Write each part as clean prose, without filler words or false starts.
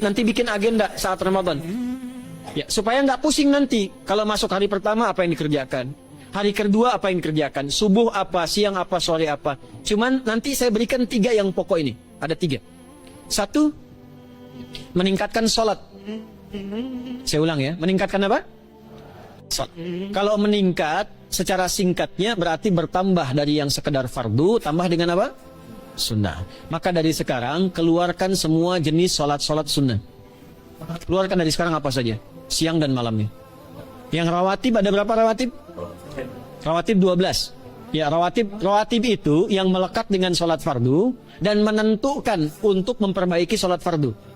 nanti bikin agenda saat Ramadan. Ya, supaya nggak pusing nanti. Kalau masuk hari pertama apa yang dikerjakan, hari kedua apa yang dikerjakan, subuh apa, siang apa, sore apa. Cuman nanti saya berikan 3 yang pokok ini. Ada 3. 1, meningkatkan sholat. Saya ulang ya, meningkatkan apa? Sholat. Kalau meningkat secara singkatnya berarti bertambah dari yang sekedar fardu, tambah dengan apa? Sunnah. Maka dari sekarang keluarkan semua jenis sholat-sholat sunnah. Keluarkan dari sekarang apa saja, siang dan malamnya. Yang rawatib ada berapa rawatib? Rawatib 12. Ya, rawatib itu yang melekat dengan sholat fardu dan menentukan untuk memperbaiki sholat fardu.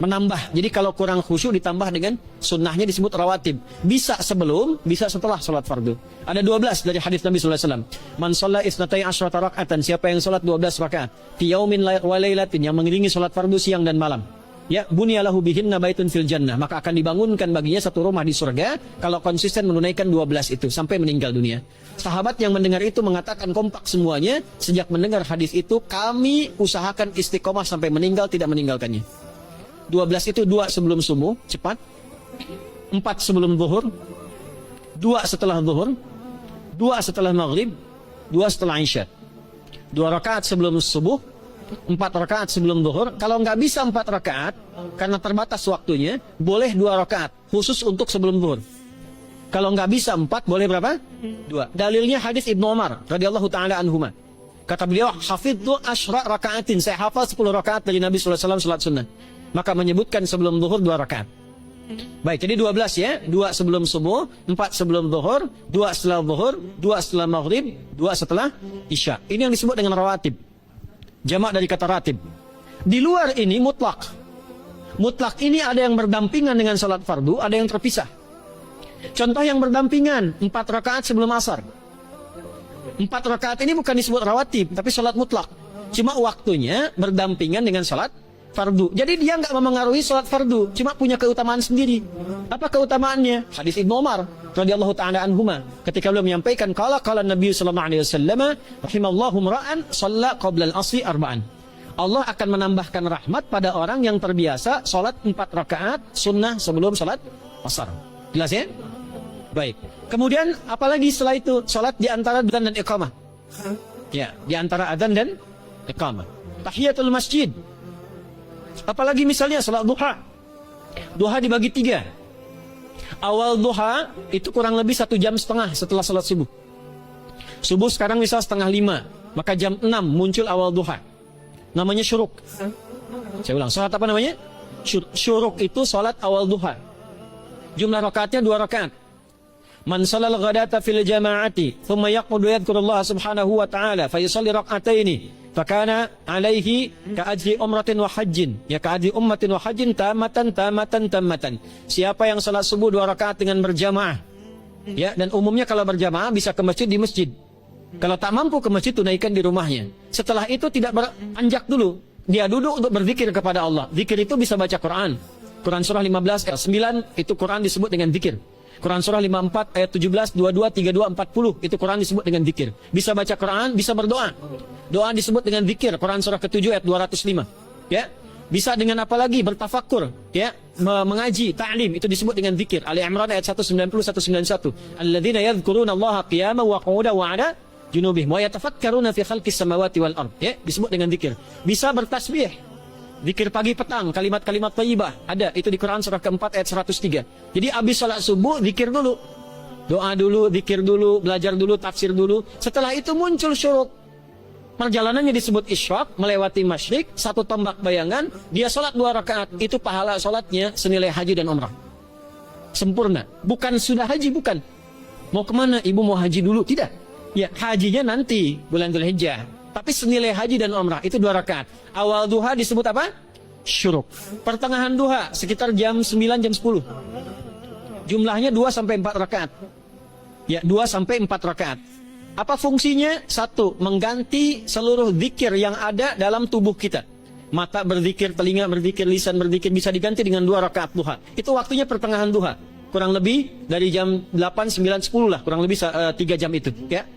Menambah. Jadi kalau kurang khusyuk ditambah dengan sunnahnya disebut rawatib. Bisa sebelum, bisa setelah sholat fardu. Ada 12 dari hadis Nabi sallallahu alaihi wasallam. Man shalla isnatai asyrata raka'atan, siapa yang sholat 12 rakaat fi yaumin wa lailatin, yang mengiringi sholat fardu siang dan malam. Ya, bunyalahu bihinna baitun fil jannah, maka akan dibangunkan baginya satu rumah di surga kalau konsisten menunaikan 12 itu sampai meninggal dunia. Sahabat yang mendengar itu mengatakan kompak semuanya, sejak mendengar hadis itu kami usahakan istiqomah sampai meninggal tidak meninggalkannya. 12 itu 2 sebelum subuh, cepat. 4 sebelum zuhur, 2 setelah zuhur, 2 setelah maghrib, 2 setelah isya. 2 rakaat sebelum subuh, 4 rakaat sebelum zuhur. Kalau nggak bisa 4 rakaat karena terbatas waktunya, boleh 2 rakaat khusus untuk sebelum zuhur. Kalau nggak bisa 4, boleh berapa? 2. Dalilnya hadis Ibnu Umar radhiyallahu taala anhuma. Kata beliau, hafidzu asyra rakaatin, saya hafal 10 rakaat dari Nabi sallallahu alaihi wasallam salat sunnah. Maka menyebutkan sebelum zuhur 2 rakaat. Baik, jadi 12 ya. 2 sebelum subuh, 4 sebelum zuhur, 2 setelah zuhur, 2 setelah maghrib, 2 setelah isya. Ini yang disebut dengan rawatib. Jamak dari kata ratib. Di luar ini mutlak. Mutlak ini ada yang berdampingan dengan salat fardu, ada yang terpisah. Contoh yang berdampingan, 4 rakaat sebelum asar. 4 rakaat ini bukan disebut rawatib, tapi salat mutlak. Cuma waktunya berdampingan dengan salat fardu. Jadi dia nggak memengaruhi sholat fardu, cuma punya keutamaan sendiri. Apa keutamaannya? Hadis Ibnu Umar radhiyallahu taala anhuma, ketika beliau menyampaikan qala Nabi sallallahu alaihi wasallam rahimallahu ra'an shalla qabla al-'ashri arba'an. Allah akan menambahkan rahmat pada orang yang terbiasa sholat 4 rakaat sunnah sebelum sholat asar. Jelas ya? Baik. Kemudian apalagi setelah itu? Sholat di antara adzan dan iqamah. Ya, di antara adzan dan iqamah. Tahiyatul masjid. Apalagi misalnya salat duha. Duha dibagi 3. Awal duha itu kurang lebih 1,5 jam setelah salat subuh. Subuh sekarang misal 4:30, maka jam 6 muncul awal duha. Namanya syuruk. Saya ulang, salat apa namanya? Syuruk itu salat awal duha. Jumlah rakaatnya 2 rakaat. Man shalal ghadata fil jama'ati, thumma yaqudu yadhkurullah subhanahu wa ta'ala, fa yusalli rak'ataini. Fakana alaihi ka'ajri umratin wa hajjin. Ya, ka'ajri ummatin wa hajjin tamatan. Siapa yang salat subuh 2 rakaat dengan berjamaah, ya, dan umumnya kalau berjamaah bisa ke masjid di masjid. Kalau tak mampu ke masjid, tunaikan di rumahnya. Setelah itu tidak beranjak dulu, dia duduk untuk berzikir kepada Allah. Zikir itu bisa baca Quran. Quran surah 15 ayat 9 itu Quran disebut dengan zikir. Quran surah 54 ayat 17, 22, 32, 40 itu Quran disebut dengan zikir. Bisa baca Quran, bisa berdoa. Doa disebut dengan zikir. Quran surah ke-7 ayat 205. Ya. Bisa dengan apa lagi? Bertafakur, ya, mengaji, ta'lim, itu disebut dengan zikir. Ali Imran ayat 190 191. Alladzina yadhkuruna Allaha qiyaman wa qu'udan wa 'ala junubihim wa yatafakkaruna fi khalqis samawati wal ard. Ya, disebut dengan zikir. Bisa bertasbih. Zikir pagi petang, kalimat-kalimat thayyibah, ada itu di Quran surah ke-4 ayat 103. Jadi habis salat subuh zikir dulu. Doa dulu, zikir dulu, belajar dulu, tafsir dulu. Setelah itu muncul syuruk. Perjalanannya disebut isyraq, melewati masyrik, 1 tombak bayangan, dia salat 2 rakaat, itu pahala salatnya senilai haji dan umrah. Sempurna. Bukan sudah haji, bukan. Mau kemana? Ibu mau haji dulu? Tidak. Ya, hajinya nanti bulan Dzulhijjah. Tapi senilai haji dan umrah itu 2 rakaat. Awal duha disebut apa? Syuruk. Pertengahan duha sekitar jam 9 jam 10. Jumlahnya 2 sampai 4 rakaat. Ya, 2 sampai 4 rakaat. Apa fungsinya? 1, mengganti seluruh zikir yang ada dalam tubuh kita. Mata berzikir, telinga berzikir, lisan berzikir, bisa diganti dengan 2 rakaat duha. Itu waktunya pertengahan duha. Kurang lebih dari jam 8, 9, 10 lah. Kurang lebih 3 jam itu. Ya.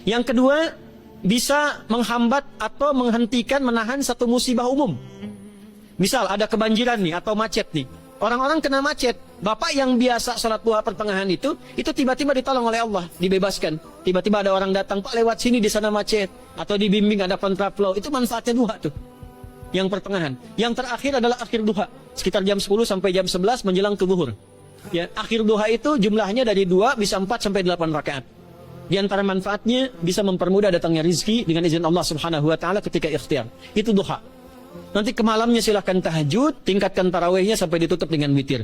Yang kedua, bisa menghambat atau menghentikan, menahan satu musibah umum. Misal ada kebanjiran nih atau macet nih. Orang-orang kena macet. Bapak yang biasa sholat duha pertengahan itu tiba-tiba ditolong oleh Allah, dibebaskan. Tiba-tiba ada orang datang, Pak lewat sini di sana macet. Atau dibimbing ada kontraflow. Itu manfaatnya duha tuh. Yang pertengahan. Yang terakhir adalah akhir duha. Sekitar jam 10 sampai jam 11 menjelang ke zuhur. Ya, akhir duha itu jumlahnya dari 2 bisa 4 sampai 8 rakaat. Di antara manfaatnya bisa mempermudah datangnya rizki dengan izin Allah Subhanahu wa taala ketika ikhtiar. Itu duha. Nanti ke malamnya silahkan tahajud, tingkatkan tarawihnya sampai ditutup dengan witir.